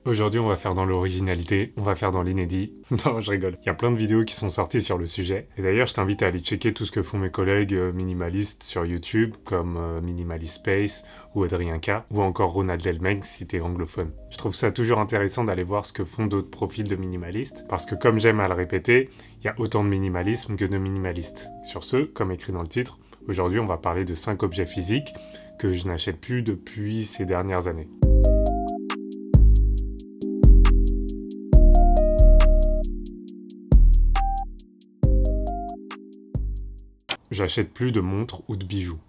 Aujourd'hui, on va faire dans l'originalité, on va faire dans l'inédit. Non, je rigole. Il y a plein de vidéos qui sont sorties sur le sujet. Et d'ailleurs, je t'invite à aller checker tout ce que font mes collègues minimalistes sur YouTube, comme Minimalist Space ou Adrien K, ou encore Ronald Delmeg si t'es anglophone. Je trouve ça toujours intéressant d'aller voir ce que font d'autres profils de minimalistes, parce que comme j'aime à le répéter, il y a autant de minimalisme que de minimalistes. Sur ce, comme écrit dans le titre, aujourd'hui, on va parler de 5 objets physiques que je n'achète plus depuis ces dernières années. J'achète plus de montres ou de bijoux.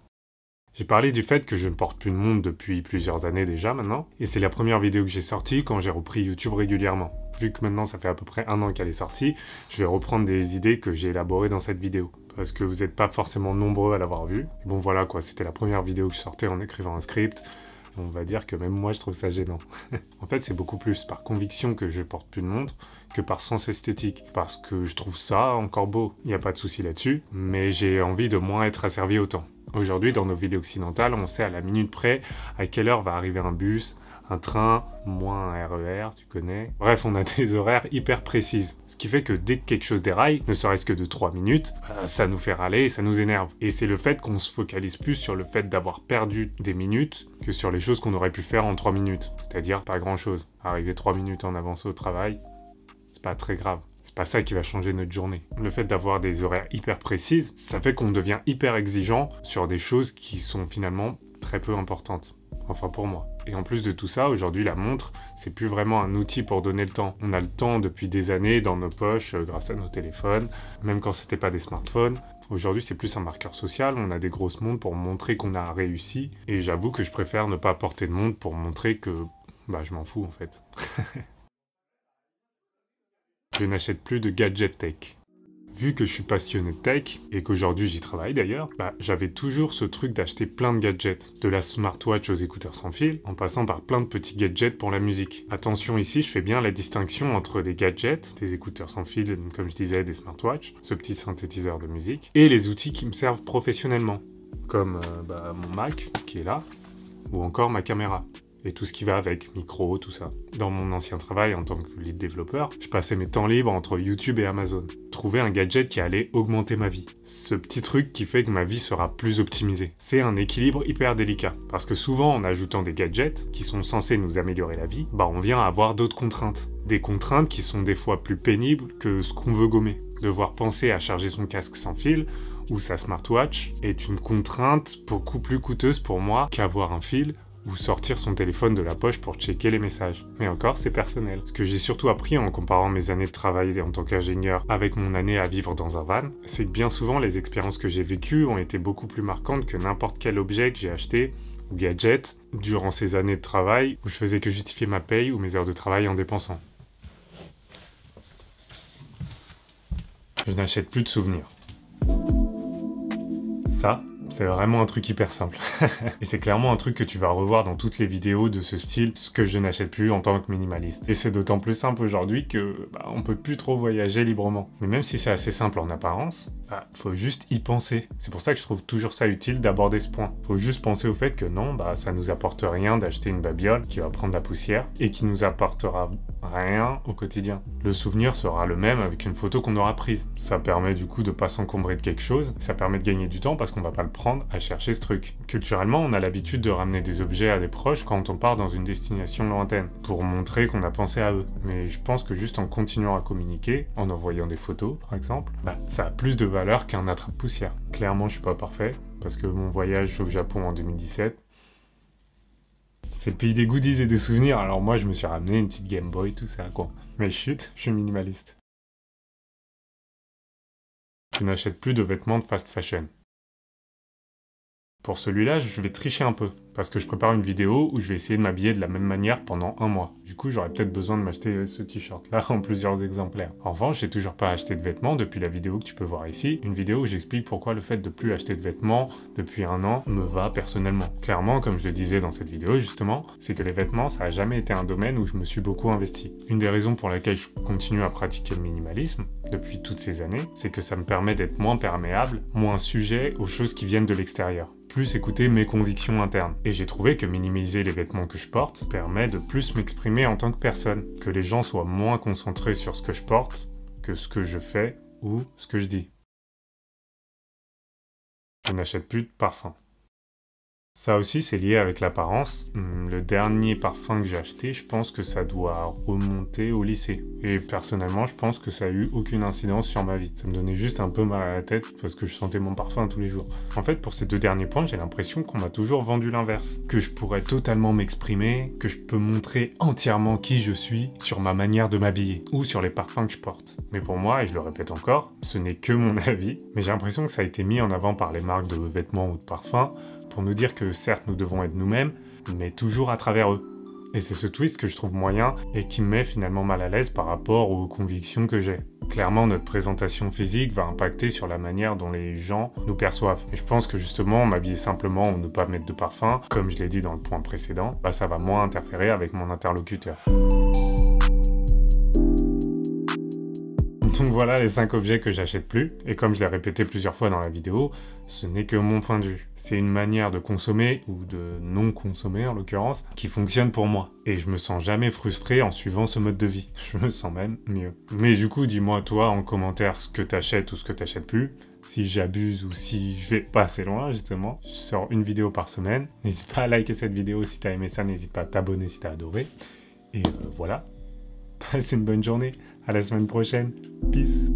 J'ai parlé du fait que je ne porte plus de montre depuis plusieurs années déjà maintenant, et c'est la première vidéo que j'ai sortie quand j'ai repris YouTube régulièrement. Vu que maintenant ça fait à peu près 1 an qu'elle est sortie, je vais reprendre des idées que j'ai élaborées dans cette vidéo, parce que vous n'êtes pas forcément nombreux à l'avoir vue. Bon voilà quoi, c'était la première vidéo que je sortais en écrivant un script. On va dire que même moi je trouve ça gênant. En fait c'est beaucoup plus par conviction que je porte plus de montre que par sens esthétique, parce que je trouve ça encore beau, il n'y a pas de souci là-dessus, mais j'ai envie de moins être asservi au temps. Aujourd'hui dans nos villes occidentales, on sait à la minute près à quelle heure va arriver un bus, un train, moins un RER, tu connais. Bref, on a des horaires hyper précises. Ce qui fait que dès que quelque chose déraille, ne serait-ce que de 3 minutes, ça nous fait râler et ça nous énerve. Et c'est le fait qu'on se focalise plus sur le fait d'avoir perdu des minutes que sur les choses qu'on aurait pu faire en 3 minutes. C'est-à-dire pas grand-chose. Arriver 3 minutes en avance au travail, c'est pas très grave. C'est pas ça qui va changer notre journée. Le fait d'avoir des horaires hyper précises, ça fait qu'on devient hyper exigeant sur des choses qui sont finalement très peu importantes. Enfin pour moi. Et en plus de tout ça, aujourd'hui la montre, c'est plus vraiment un outil pour donner le temps. On a le temps depuis des années dans nos poches, grâce à nos téléphones, même quand c'était pas des smartphones. Aujourd'hui c'est plus un marqueur social, on a des grosses montres pour montrer qu'on a réussi. Et j'avoue que je préfère ne pas porter de montre pour montrer que, je m'en fous en fait. Je n'achète plus de gadgets tech. Vu que je suis passionné de tech, et qu'aujourd'hui j'y travaille d'ailleurs, j'avais toujours ce truc d'acheter plein de gadgets. De la smartwatch aux écouteurs sans fil, en passant par plein de petits gadgets pour la musique. Attention ici, je fais bien la distinction entre des gadgets, des écouteurs sans fil, comme je disais, des smartwatches, ce petit synthétiseur de musique, et les outils qui me servent professionnellement. Comme mon Mac, qui est là, ou encore ma caméra. Et tout ce qui va avec, micro, tout ça. Dans mon ancien travail en tant que lead développeur, je passais mes temps libres entre YouTube et Amazon. Trouver un gadget qui allait augmenter ma vie. Ce petit truc qui fait que ma vie sera plus optimisée. C'est un équilibre hyper délicat. Parce que souvent, en ajoutant des gadgets qui sont censés nous améliorer la vie, on vient à avoir d'autres contraintes. Des contraintes qui sont des fois plus pénibles que ce qu'on veut gommer. Devoir penser à charger son casque sans fil ou sa smartwatch est une contrainte beaucoup plus coûteuse pour moi qu'avoir un fil ou sortir son téléphone de la poche pour checker les messages. Mais encore, c'est personnel. Ce que j'ai surtout appris en comparant mes années de travail en tant qu'ingénieur avec mon année à vivre dans un van, c'est que bien souvent, les expériences que j'ai vécues ont été beaucoup plus marquantes que n'importe quel objet que j'ai acheté ou gadget durant ces années de travail où je faisais que justifier ma paye ou mes heures de travail en dépensant. Je n'achète plus de souvenirs. Ça, c'est vraiment un truc hyper simple. Et c'est clairement un truc que tu vas revoir dans toutes les vidéos de ce style, ce que je n'achète plus en tant que minimaliste. Et c'est d'autant plus simple aujourd'hui que on peut plus trop voyager librement. Mais même si c'est assez simple en apparence, faut juste y penser. C'est pour ça que je trouve toujours ça utile d'aborder ce point. Faut juste penser au fait que non, ça nous apporte rien d'acheter une babiole qui va prendre la poussière et qui nous apportera rien au quotidien. Le souvenir sera le même avec une photo qu'on aura prise. Ça permet du coup de pas s'encombrer de quelque chose, ça permet de gagner du temps parce qu'on va pas le prendre à chercher ce truc. Culturellement, on a l'habitude de ramener des objets à des proches quand on part dans une destination lointaine, pour montrer qu'on a pensé à eux. Mais je pense que juste en continuant à communiquer, en envoyant des photos par exemple, ça a plus de valeur qu'un attrape-poussière. Clairement, je suis pas parfait, parce que mon voyage au Japon en 2017, c'est le pays des goodies et des souvenirs, alors moi je me suis ramené une petite Game Boy, tout ça quoi. Mais chut, je suis minimaliste. Je n'achète plus de vêtements de fast fashion. Pour celui-là, je vais tricher un peu, parce que je prépare une vidéo où je vais essayer de m'habiller de la même manière pendant 1 mois. Du coup, j'aurais peut-être besoin de m'acheter ce t-shirt-là en plusieurs exemplaires. En revanche, j'ai toujours pas acheté de vêtements depuis la vidéo que tu peux voir ici, une vidéo où j'explique pourquoi le fait de plus acheter de vêtements depuis 1 an me va personnellement. Clairement, comme je le disais dans cette vidéo justement, c'est que les vêtements, ça a jamais été un domaine où je me suis beaucoup investi. Une des raisons pour laquelle je continue à pratiquer le minimalisme, depuis toutes ces années, c'est que ça me permet d'être moins perméable, moins sujet aux choses qui viennent de l'extérieur. plus écouter mes convictions internes. Et j'ai trouvé que minimiser les vêtements que je porte permet de plus m'exprimer en tant que personne, que les gens soient moins concentrés sur ce que je porte que ce que je fais ou ce que je dis. Je n'achète plus de parfum. Ça aussi, c'est lié avec l'apparence. Le dernier parfum que j'ai acheté, je pense que ça doit remonter au lycée. Et personnellement, je pense que ça a eu aucune incidence sur ma vie. Ça me donnait juste un peu mal à la tête parce que je sentais mon parfum tous les jours. En fait, pour ces deux derniers points, j'ai l'impression qu'on m'a toujours vendu l'inverse. Que je pourrais totalement m'exprimer, que je peux montrer entièrement qui je suis sur ma manière de m'habiller ou sur les parfums que je porte. Mais pour moi, et je le répète encore, ce n'est que mon avis, mais j'ai l'impression que ça a été mis en avant par les marques de vêtements ou de parfums pour nous dire que certes nous devons être nous-mêmes, mais toujours à travers eux. Et c'est ce twist que je trouve moyen et qui me met finalement mal à l'aise par rapport aux convictions que j'ai. Clairement, notre présentation physique va impacter sur la manière dont les gens nous perçoivent. Et je pense que justement, m'habiller simplement ou ne pas mettre de parfum, comme je l'ai dit dans le point précédent, ça va moins interférer avec mon interlocuteur. Donc voilà les 5 objets que j'achète plus, et comme je l'ai répété plusieurs fois dans la vidéo, ce n'est que mon point de vue. C'est une manière de consommer, ou de non consommer en l'occurrence, qui fonctionne pour moi. Et je me sens jamais frustré en suivant ce mode de vie. Je me sens même mieux. Mais du coup, dis-moi toi en commentaire ce que t'achètes ou ce que t'achètes plus, si j'abuse ou si je vais pas assez loin justement. Je sors une vidéo par semaine. N'hésite pas à liker cette vidéo si t'as aimé ça, n'hésite pas à t'abonner si t'as adoré. Et voilà. Passe une bonne journée. À la semaine prochaine. Peace.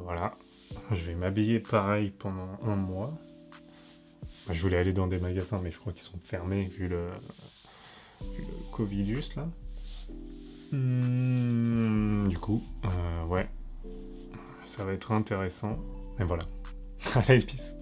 Voilà. Je vais m'habiller pareil pendant un mois. Je voulais aller dans des magasins, mais je crois qu'ils sont fermés vu le Covidus là. Du coup, ouais, ça va être intéressant. Et voilà. Allez, peace.